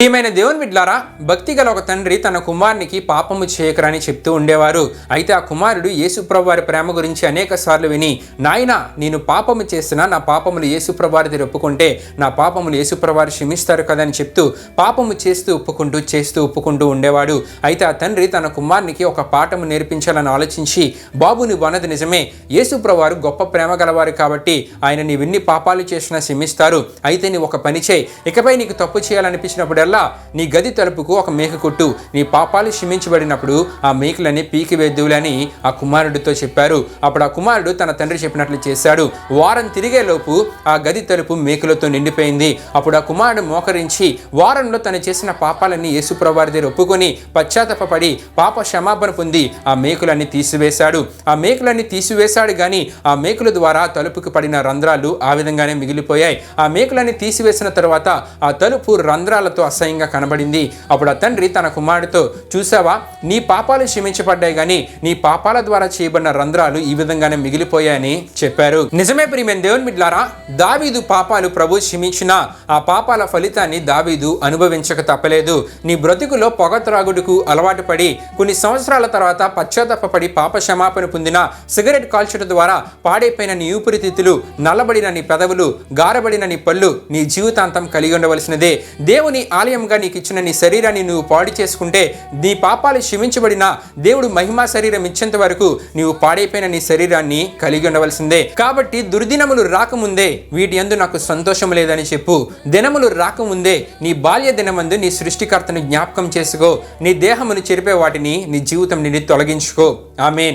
ప్రియమైన దేవుని బిడ్డలారా, భక్తి గల ఒక తండ్రి తన కుమారునికి పాపము చేయకరని చెప్తూ ఉండేవారు. అయితే ఆ కుమారుడు యేసుప్రభు వారి ప్రేమ గురించి అనేక సార్లు విని, నాయనా నేను పాపము చేస్తున్నా, నా పాపములు యేసుప్రభు వారి దగ్గర ఒప్పుకుంటే నా పాపములు యేసుప్రభు వారు క్షమిస్తారు కదా అని చెప్తూ పాపము చేస్తూ ఒప్పుకుంటూ ఉండేవాడు. అయితే ఆ తండ్రి తన కుమారునికి ఒక పాఠము నేర్పించాలని ఆలోచించి, బాబు నువ్వు అన్నది నిజమే, యేసుప్రభు వారు గొప్ప ప్రేమ గలవారు కాబట్టి ఆయన నీవెన్ని పాపాలు చేసినా క్షమిస్తారు. అయితే నీ ఒక పని చేయి, ఇకపై నీకు తప్పు చేయాలనిపించినప్పుడల్లా నీ గది తలుపుకు ఒక మేక కొట్టు, నీ పాపాలు క్షమించబడినప్పుడు ఆ మేకలని పీకివేద్దువులని ఆ కుమారుడితో చెప్పారు. అప్పుడు ఆ కుమారుడు తన తండ్రి చెప్పినట్లు చేశాడు. వారం తిరిగేలోపు ఆ గది తలుపు మేకులతో నిండిపోయింది. అప్పుడు ఆ కుమారుడు మోకరించి వారంలో తను చేసిన పాపాలన్నీ యేసుప్రభు వారి దగ్గర ఒప్పుకొని పశ్చాత్తాపపడి పాప క్షమాపణ పొంది ఆ మేకులన్నీ తీసివేశాడు. ఆ మేకులన్నీ తీసివేశాడు కానీ ఆ మేకుల ద్వారా తలుపుకి పడిన రంధ్రాలు ఆ విధంగానే మిగిలిపోయాయి. ఆ మేకులన్నీ తీసివేసిన తర్వాత ఆ తలుపు రంధ్రాలతో అసహ్యంగా కనబడింది. అప్పుడు ఆ తండ్రి తన కుమారుడితో, చూసావా, నీ పాపాలు క్షమించబడ్డాయి కానీ నీ పాపాల ద్వారా చేయబడిన రంధ్రాలు ఈ విధంగానే మిగిలిపోయాయని చెప్పారు. నిజమే ప్రియమైన దేవుని బిడ్డలారా, దావీదు పాపాలు ప్రభు క్షమించిన ఆ పాపాల ఫలితాన్ని దావీదు అనుభవించక తప్పలేదు. నీ బ్రతుకులో పొగ త్రాగుడుకు అలవాటు పడి కొన్ని సంవత్సరాల తర్వాత పశ్చాత్తాపపడి పాప క్షమాపణ పొందిన, సిగరెట్ కాల్చడం ద్వారా పాడైపోయిన నీ ఊపిరితిత్తులు, నల్లబడిన నీ పెదవులు, గారబడిన నీ పళ్ళు నీ జీవితాంతం కలిగి ఉండవలసినదే. దేవుని ఆలయంగా నీకు ఇచ్చిన నీ శరీరాన్ని నువ్వు పాడు చేసుకుంటే నీ పాపాలు క్షమించబడిన దేవుడు మహిమా శరీరం ఇచ్చేంత వరకు నీవు పాడైపోయిన నీ శరీరాన్ని కలిగి ఉండవలసిందే. కాబట్టి దుర్దినములు రాకముందే వీటి యందు నాకు సంతోషం లేదని చెప్పు. దినములు రాకముందే నీ బాల్య దినమందు నీ సృష్టికర్తను జ్ఞాపకం చేసుకో. నీ దేహమును చెరిపే వాటిని నీ జీవితం నుండి తొలగించుకో. ఆమేన్.